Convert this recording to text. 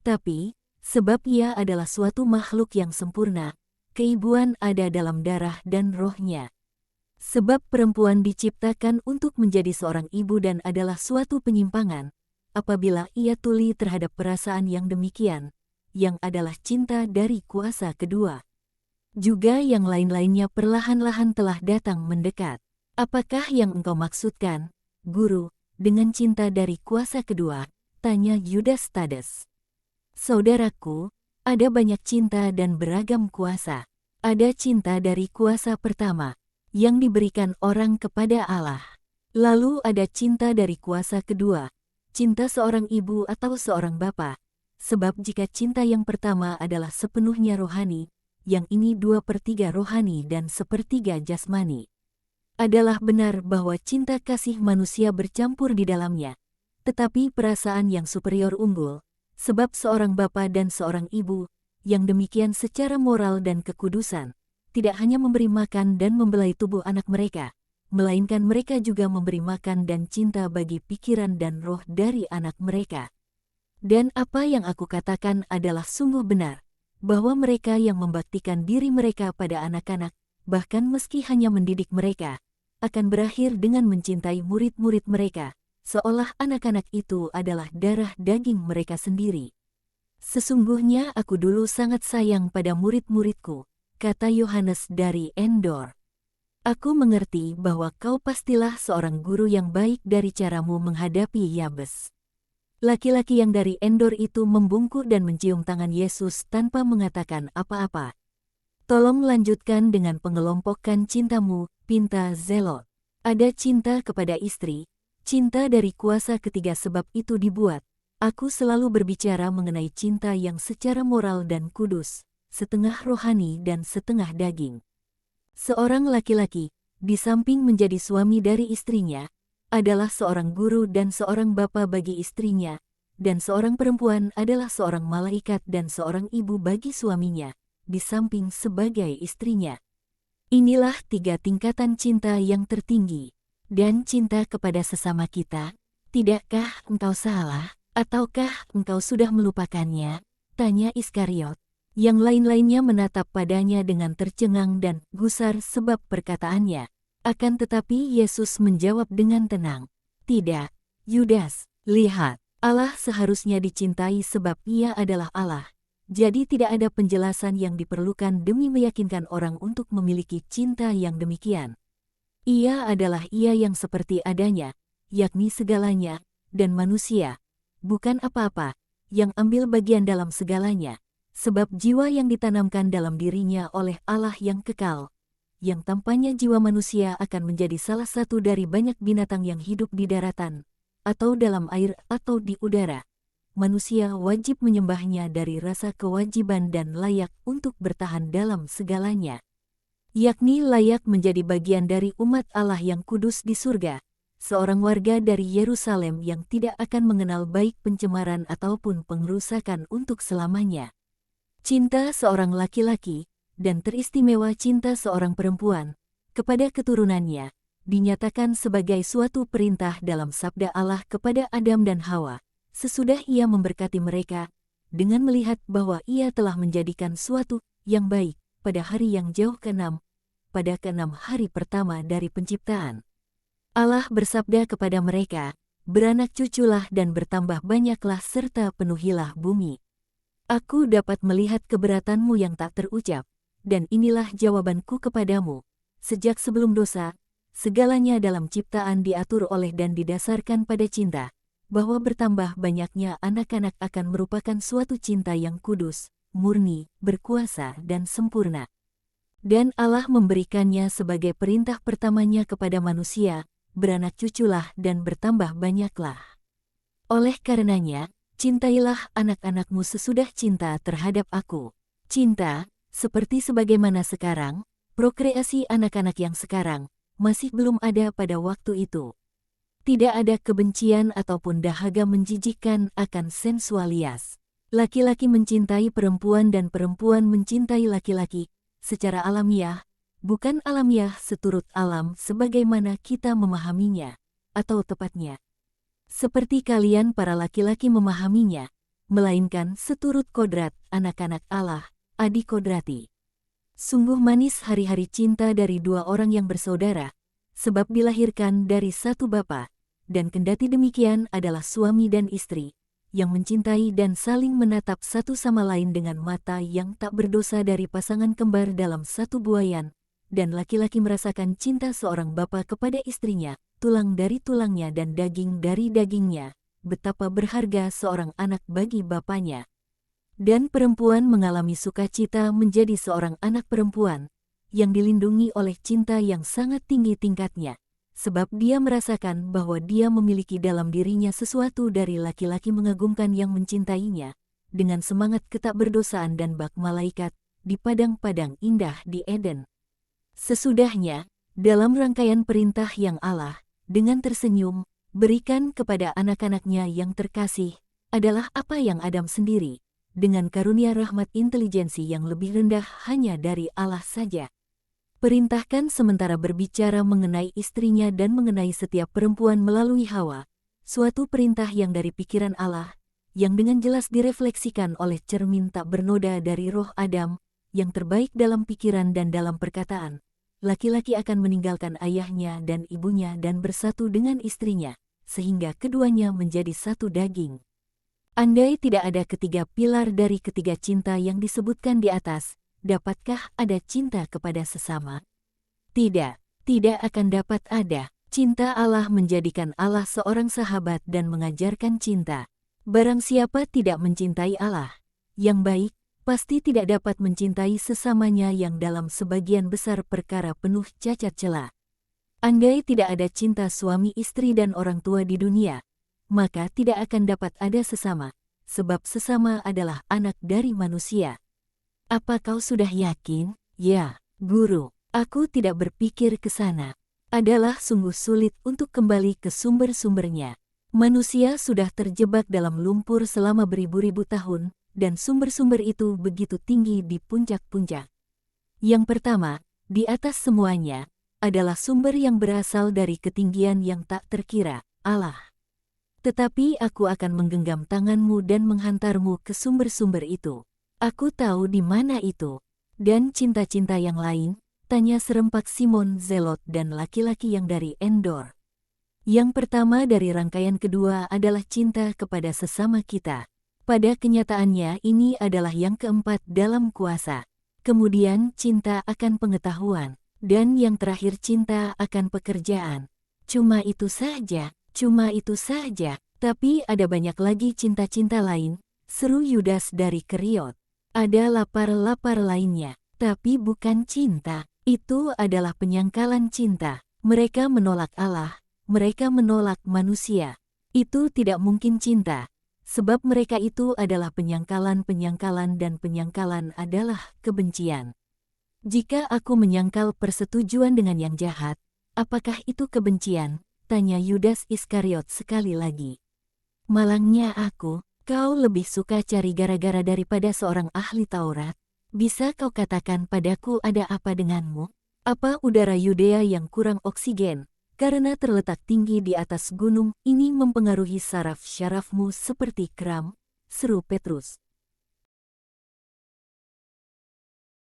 Tapi, sebab ia adalah suatu makhluk yang sempurna, keibuan ada dalam darah dan rohnya. Sebab perempuan diciptakan untuk menjadi seorang ibu dan adalah suatu penyimpangan, apabila ia tuli terhadap perasaan yang demikian, yang adalah cinta dari kuasa kedua. Juga yang lain-lainnya perlahan-lahan telah datang mendekat. Apakah yang engkau maksudkan, Guru, dengan cinta dari kuasa kedua? Tanya Yudas Tades. Saudaraku, ada banyak cinta dan beragam kuasa. Ada cinta dari kuasa pertama, yang diberikan orang kepada Allah. Lalu ada cinta dari kuasa kedua, cinta seorang ibu atau seorang bapa. Sebab jika cinta yang pertama adalah sepenuhnya rohani, yang ini 2/3 rohani dan 1/3 jasmani. Adalah benar bahwa cinta kasih manusia bercampur di dalamnya, tetapi perasaan yang superior unggul, sebab seorang bapa dan seorang ibu, yang demikian secara moral dan kekudusan, tidak hanya memberi makan dan membelai tubuh anak mereka, melainkan mereka juga memberi makan dan cinta bagi pikiran dan roh dari anak mereka. Dan apa yang aku katakan adalah sungguh benar, bahwa mereka yang membaktikan diri mereka pada anak-anak, bahkan meski hanya mendidik mereka, akan berakhir dengan mencintai murid-murid mereka, seolah anak-anak itu adalah darah daging mereka sendiri. Sesungguhnya aku dulu sangat sayang pada murid-muridku, kata Yohanes dari Endor. Aku mengerti bahwa kau pastilah seorang guru yang baik dari caramu menghadapi Yabes. Laki-laki yang dari Endor itu membungkuk dan mencium tangan Yesus tanpa mengatakan apa-apa. Tolong lanjutkan dengan pengelompokkan cintamu, pinta Zelot. Ada cinta kepada istri, cinta dari kuasa ketiga sebab itu dibuat. Aku selalu berbicara mengenai cinta yang secara moral dan kudus, setengah rohani dan setengah daging. Seorang laki-laki, di samping menjadi suami dari istrinya, adalah seorang guru dan seorang bapa bagi istrinya, dan seorang perempuan adalah seorang malaikat dan seorang ibu bagi suaminya, di samping sebagai istrinya. Inilah 3 tingkatan cinta yang tertinggi. Dan cinta kepada sesama kita, tidakkah engkau salah, ataukah engkau sudah melupakannya? Tanya Iskariot. Yang lain-lainnya menatap padanya dengan tercengang dan gusar sebab perkataannya. Akan tetapi Yesus menjawab dengan tenang, "Tidak, Yudas, lihat, Allah seharusnya dicintai sebab Ia adalah Allah. Jadi tidak ada penjelasan yang diperlukan demi meyakinkan orang untuk memiliki cinta yang demikian. Ia adalah Ia yang seperti adanya, yakni segalanya, dan manusia, bukan apa-apa, yang ambil bagian dalam segalanya. Sebab jiwa yang ditanamkan dalam dirinya oleh Allah yang kekal, yang tampaknya jiwa manusia akan menjadi salah satu dari banyak binatang yang hidup di daratan, atau dalam air atau di udara. Manusia wajib menyembahnya dari rasa kewajiban dan layak untuk bertahan dalam segalanya. Yakni layak menjadi bagian dari umat Allah yang kudus di surga, seorang warga dari Yerusalem yang tidak akan mengenal baik pencemaran ataupun pengrusakan untuk selamanya. Cinta seorang laki-laki, dan teristimewa cinta seorang perempuan, kepada keturunannya, dinyatakan sebagai suatu perintah dalam sabda Allah kepada Adam dan Hawa, sesudah Ia memberkati mereka, dengan melihat bahwa Ia telah menjadikan suatu yang baik pada hari yang jauh ke-6, pada ke-6 hari pertama dari penciptaan. Allah bersabda kepada mereka, "Beranak cuculah dan bertambah banyaklah serta penuhilah bumi." Aku dapat melihat keberatanmu yang tak terucap, dan inilah jawabanku kepadamu. Sejak sebelum dosa, segalanya dalam ciptaan diatur oleh dan didasarkan pada cinta, bahwa bertambah banyaknya anak-anak akan merupakan suatu cinta yang kudus, murni, berkuasa dan sempurna. Dan Allah memberikannya sebagai perintah pertamanya kepada manusia, beranak cuculah dan bertambah banyaklah. Oleh karenanya, cintailah anak-anakmu sesudah cinta terhadap aku. Cinta, seperti sebagaimana sekarang, prokreasi anak-anak yang sekarang, masih belum ada pada waktu itu. Tidak ada kebencian ataupun dahaga menjijikkan akan sensualitas. Laki-laki mencintai perempuan dan perempuan mencintai laki-laki, secara alamiah, bukan alamiah seturut alam sebagaimana kita memahaminya, atau tepatnya, seperti kalian para laki-laki memahaminya, melainkan seturut kodrat anak-anak Allah, adi kodrati. Sungguh manis hari-hari cinta dari dua orang yang bersaudara, sebab dilahirkan dari satu bapa, dan kendati demikian adalah suami dan istri, yang mencintai dan saling menatap satu sama lain dengan mata yang tak berdosa dari pasangan kembar dalam satu buayan, dan laki-laki merasakan cinta seorang bapa kepada istrinya, tulang dari tulangnya dan daging dari dagingnya, betapa berharga seorang anak bagi bapaknya. Dan perempuan mengalami sukacita menjadi seorang anak perempuan, yang dilindungi oleh cinta yang sangat tinggi tingkatnya, sebab dia merasakan bahwa dia memiliki dalam dirinya sesuatu dari laki-laki mengagumkan yang mencintainya, dengan semangat ketakberdosaan dan bak malaikat, di padang-padang indah di Eden. Sesudahnya, dalam rangkaian perintah yang Allah, dengan tersenyum, berikan kepada anak-anaknya yang terkasih, adalah apa yang Adam sendiri, dengan karunia rahmat intelijensi yang lebih rendah hanya dari Allah saja, perintahkan sementara berbicara mengenai istrinya dan mengenai setiap perempuan melalui Hawa, suatu perintah yang dari pikiran Allah, yang dengan jelas direfleksikan oleh cermin tak bernoda dari roh Adam, yang terbaik dalam pikiran dan dalam perkataan. Laki-laki akan meninggalkan ayahnya dan ibunya dan bersatu dengan istrinya, sehingga keduanya menjadi satu daging. Andai tidak ada ketiga pilar dari ketiga cinta yang disebutkan di atas, dapatkah ada cinta kepada sesama? Tidak, tidak akan dapat ada. Cinta Allah menjadikan Allah seorang sahabat dan mengajarkan cinta. Barang siapa tidak mencintai Allah, yang baik, pasti tidak dapat mencintai sesamanya yang dalam sebagian besar perkara penuh cacat celah. Andai tidak ada cinta suami istri dan orang tua di dunia, maka tidak akan dapat ada sesama, sebab sesama adalah anak dari manusia. Apa kau sudah yakin? Ya, Guru, aku tidak berpikir ke sana. Adalah sungguh sulit untuk kembali ke sumber-sumbernya. Manusia sudah terjebak dalam lumpur selama beribu-ribu tahun, dan sumber-sumber itu begitu tinggi di puncak-puncak. Yang pertama, di atas semuanya, adalah sumber yang berasal dari ketinggian yang tak terkira, Allah. Tetapi aku akan menggenggam tanganmu dan menghantarmu ke sumber-sumber itu. Aku tahu di mana itu. Dan cinta-cinta yang lain, tanya serempak Simon Zelot dan laki-laki yang dari Endor. Yang pertama dari rangkaian kedua adalah cinta kepada sesama kita. Pada kenyataannya ini adalah yang keempat dalam kuasa. Kemudian cinta akan pengetahuan. Dan yang terakhir cinta akan pekerjaan. Cuma itu saja, cuma itu saja. Tapi ada banyak lagi cinta-cinta lain, seru Yudas dari Keriot. Ada lapar-lapar lainnya, tapi bukan cinta. Itu adalah penyangkalan cinta. Mereka menolak Allah, mereka menolak manusia. Itu tidak mungkin cinta, sebab mereka itu adalah penyangkalan-penyangkalan dan penyangkalan adalah kebencian. Jika aku menyangkal persetujuan dengan yang jahat, apakah itu kebencian? Tanya Yudas Iskariot sekali lagi. Malangnya aku, kau lebih suka cari gara-gara daripada seorang ahli Taurat. Bisa kau katakan padaku ada apa denganmu? Apa udara Yudea yang kurang oksigen, karena terletak tinggi di atas gunung ini mempengaruhi saraf syarafmu seperti kram? Seru Petrus.